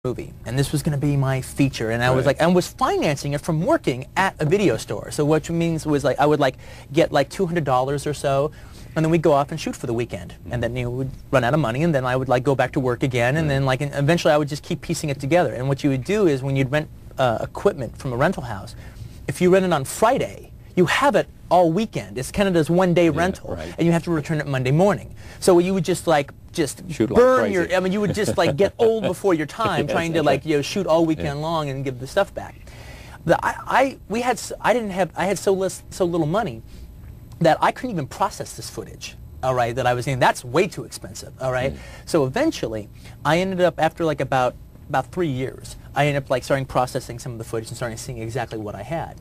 movie, and this was going to be my feature, and I was like, I was financing it from working at a video store. So what means was like I would like get like $200 or so, and then we'd go off and shoot for the weekend, and then we'd run out of money, and then I would like go back to work again, and then like eventually I would just keep piecing it together. And what you would do is when you'd rent equipment from a rental house, if you rent it on Friday, you have it all weekend. It's kind of this one-day rental, and you have to return it Monday morning. So you would just like burn your. I mean, you would just like get old before your time trying to like shoot all weekend long and give the stuff back. I had so little money that I couldn't even process this footage. All right, that I was saying that's way too expensive. All right, so eventually I ended up after like about 3 years, I ended up like starting processing some of the footage and starting seeing exactly what I had.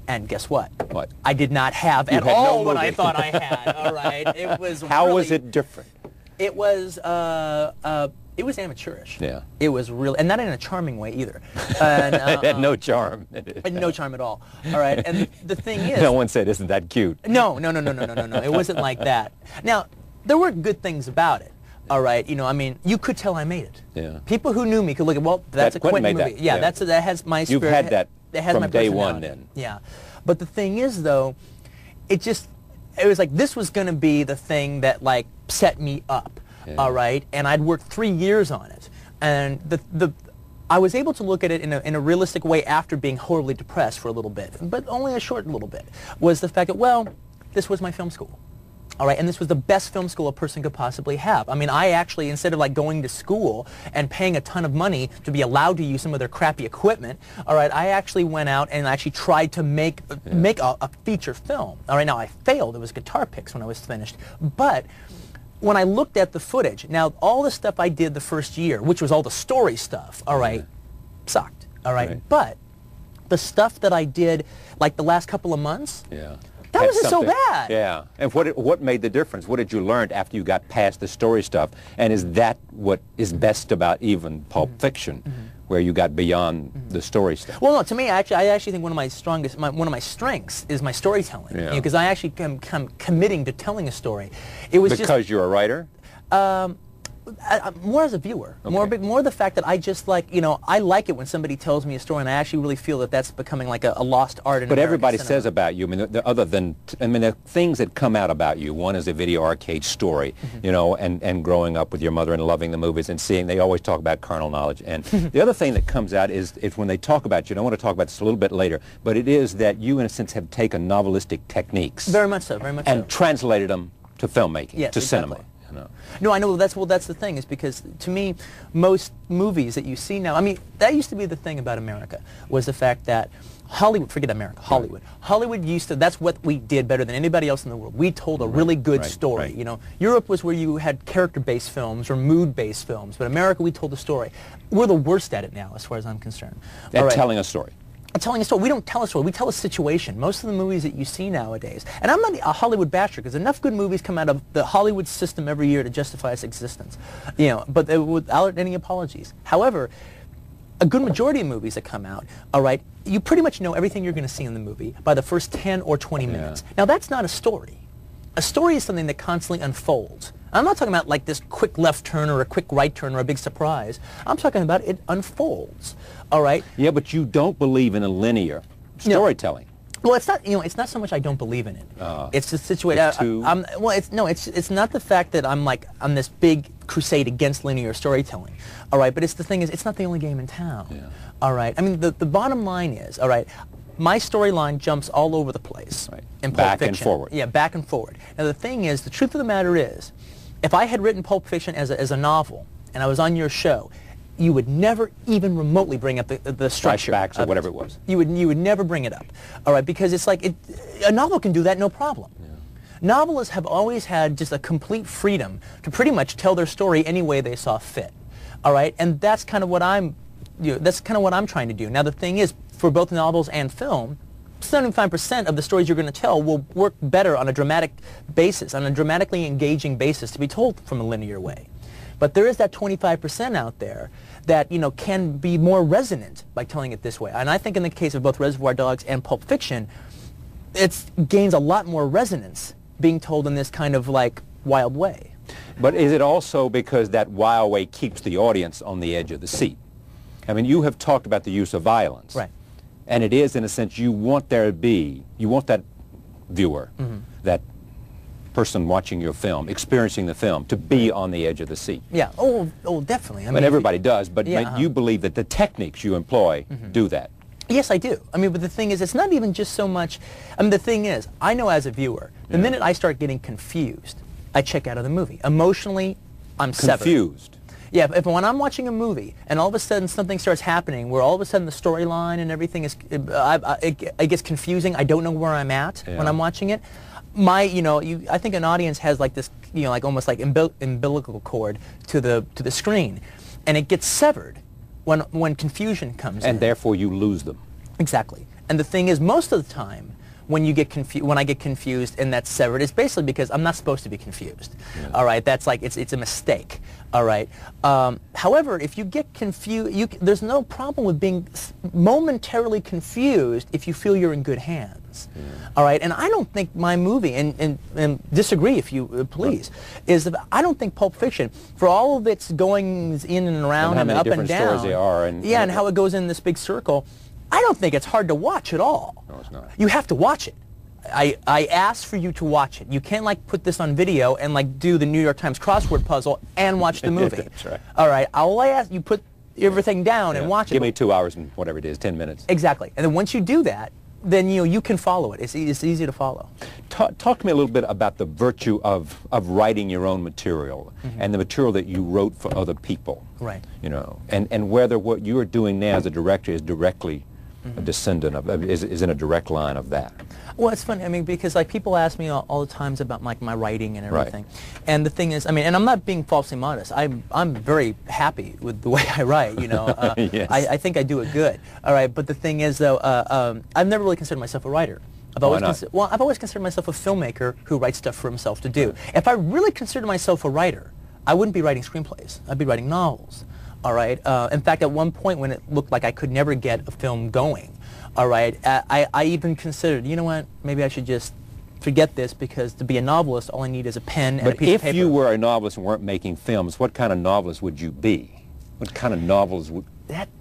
And guess what? What? I did not have at all what I thought I had. All right, it was. How was it different? It was amateurish. Yeah. It was really, and not in a charming way either. And, it had no charm. It had no charm at all. All right, and the thing is, no one said, "Isn't that cute?" No. It wasn't like that. Now, there were good things about it. All right, I mean, you could tell I made it. Yeah. People who knew me could look at, well, that's a Quentin movie. Yeah, that has my spirit. You've had that from my day one then. Yeah. But the thing is, though, it was like this was going to be the thing that, like, set me up, all right? And I'd worked 3 years on it. And I was able to look at it in a realistic way after being horribly depressed for a little bit, but only a short little bit, was the fact that, well, this was my film school. All right, and this was the best film school a person could possibly have. I mean, I actually, instead of like going to school and paying a ton of money to be allowed to use some of their crappy equipment, all right, I actually went out and actually tried to make a feature film. All right, now I failed. It was guitar picks when I was finished. But when I looked at the footage, now all the stuff I did the first year, which was all the story stuff, all right, sucked. All right, but the stuff that I did like the last couple of months, that wasn't so bad. Yeah. And what made the difference? What did you learn after you got past the story stuff? And is that what is best about even Pulp Fiction, where you got beyond the story stuff? Well, no. To me, I actually think one of my strengths is my storytelling. Because I actually am committing to telling a story. It was because you're a writer. More as a viewer, more the fact that I just like, I like it when somebody tells me a story, and I actually really feel that that's becoming like a lost art in American everybody cinema. says about you, I mean, the things that come out about you, one is a video arcade story, and growing up with your mother and loving the movies and seeing, they always talk about carnal knowledge. And the other thing that comes out is when they talk about you, and I want to talk about this a little bit later, but it is that you, in a sense, have taken novelistic techniques. Very much so, very much so. And translated them to filmmaking, to cinema. No, I know. That's the thing is because to me, most movies that you see now. I mean, that used to be the thing about America was the fact that Hollywood. Forget America. Hollywood. Hollywood used to. That's what we did better than anybody else in the world. We told a really good story. Europe was where you had character-based films or mood-based films, but America, we told a story. We're the worst at it now, as far as I'm concerned. At telling a story. Telling a story. We don't tell a story. We tell a situation. Most of the movies that you see nowadays, and I'm not a Hollywood basher because enough good movies come out of the Hollywood system every year to justify its existence, but without any apologies. However, a good majority of movies that come out, all right, you pretty much know everything you're going to see in the movie by the first 10 or 20 minutes. Now, that's not a story. A story is something that constantly unfolds. I'm not talking about like this quick left turn or a quick right turn or a big surprise. I'm talking about it unfolds. All right? Yeah, but you don't believe in a linear storytelling. No. Well, it's not. It's not so much I don't believe in it. It's the situation. It's not the fact that I'm like on this big crusade against linear storytelling. All right, but it's the thing is, it's not the only game in town. Yeah. All right. I mean, the bottom line is, all right, my storyline jumps all over the place. Right. In Pulp back Fiction. And forward. Yeah, back and forward. Now the thing is, the truth of the matter is, if I had written Pulp Fiction as a novel and I was on your show, you would never even remotely bring up the structure. Flashbacks or whatever it was. You would never bring it up. All right, because it's like a novel can do that no problem. Yeah. Novelists have always had just a complete freedom to pretty much tell their story any way they saw fit. All right, and that's kind of what I'm trying to do. Now the thing is, for both novels and film, 75% of the stories you're going to tell will work better on a dramatic basis, on a dramatically engaging basis, to be told from a linear way. But there is that 25% out there that can be more resonant by telling it this way. And I think in the case of both Reservoir Dogs and Pulp Fiction, it gains a lot more resonance being told in this kind of like wild way. But is it also because that wild way keeps the audience on the edge of the seat? I mean, you have talked about the use of violence. Right. And it is, in a sense, you want that viewer, that person watching your film, experiencing the film, to be on the edge of the seat. Yeah. Oh, definitely. I mean, everybody does, but yeah, you believe that the techniques you employ do that. Yes, I do. I mean, but the thing is, it's not even just so much. I mean, the thing is, I know as a viewer, the minute I start getting confused, I check out of the movie. Emotionally, I'm severed. Confused. Yeah, if when I'm watching a movie and all of a sudden something starts happening where all of a sudden the storyline and everything is, it gets confusing. I don't know where I'm at when I'm watching it. I think an audience has like this, like almost like umbilical cord to the screen, and it gets severed when confusion comes in. And therefore you lose them. Exactly. And the thing is, most of the time, when I get confused and that's severed, it's basically because I'm not supposed to be confused. Yeah. All right, that's like it's a mistake. All right. However, if you get confused, there's no problem with being momentarily confused if you feel you're in good hands. Yeah. All right. And I don't think my movie, and disagree if you please, is that I don't think Pulp Fiction, for all of its goings in and around and up and down, stories they are, and how it goes in this big circle, I don't think it's hard to watch at all. No, it's not. You have to watch it. I ask for you to watch it. You can't like put this on video and like do the New York Times crossword puzzle and watch the movie. That's right. All right. I'll ask you put everything down and watch it. Give me 2 hours and whatever it is, 10 minutes. Exactly. And then once you do that, then you can follow it. It's easy to follow. Talk to me a little bit about the virtue of writing your own material and the material that you wrote for other people. Right. And whether what you are doing now as a director is directly a descendant of, is in a direct line of that. Well, it's funny. I mean, because like people ask me all the times about like my writing and everything, and the thing is, I mean, and I'm not being falsely modest. I'm very happy with the way I write. Yes. I think I do it good. All right, but the thing is, though, I've never really considered myself a writer. I've always considered myself a filmmaker who writes stuff for himself to do. If I really considered myself a writer, I wouldn't be writing screenplays. I'd be writing novels. All right. In fact, at one point when it looked like I could never get a film going, all right, I even considered, you know what, maybe I should just forget this, because to be a novelist, all I need is a pen and a piece of paper. But if you were a novelist and weren't making films, what kind of novelist would you be? What kind of novels would...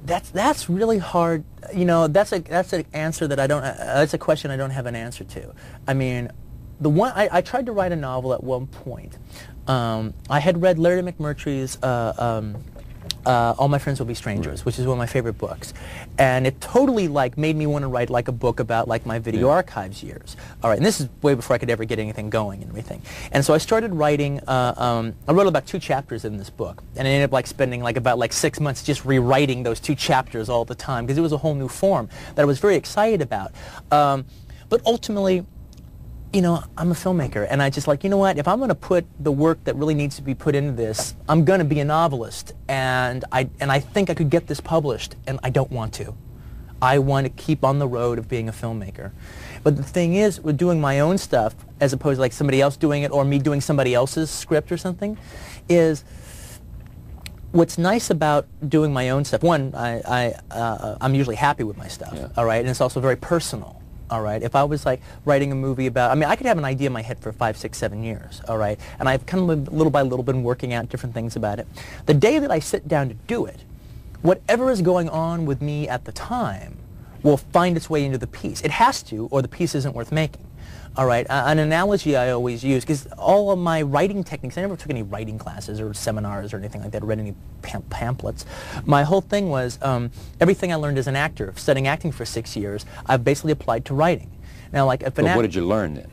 That's really hard. That's an answer that I don't. That's a question I don't have an answer to. I mean, I tried to write a novel at one point. I had read Larry McMurtry's All My Friends Will Be Strangers, which is one of my favorite books, and it totally like made me want to write like a book about like my video archives years. All right, and this is way before I could ever get anything going and everything. And so I started writing. I wrote about 2 chapters in this book, and I ended up like spending like about 6 months just rewriting those 2 chapters all the time, because it was a whole new form that I was very excited about. But ultimately, I'm a filmmaker, and I just like, you know what, if I'm going to put the work that really needs to be put into this, I'm going to be a novelist, and I think I could get this published, and I don't want to. I want to keep on the road of being a filmmaker. But the thing is, with doing my own stuff, as opposed to like somebody else doing it, or me doing somebody else's script or something, is what's nice about doing my own stuff. One, I'm usually happy with my stuff, all right, and it's also very personal. All right. If I was like writing a movie about, I mean, I could have an idea in my head for 5, 6, 7 years. All right. And I've kind of little by little been working out different things about it. The day that I sit down to do it, whatever is going on with me at the time will find its way into the piece. It has to, or the piece isn't worth making. All right. An analogy I always use, because all of my writing techniques, I never took any writing classes or seminars or anything like that, or read any pamphlets. My whole thing was everything I learned as an actor, studying acting for 6 years, I've basically applied to writing. Now, like, if what did you learn then?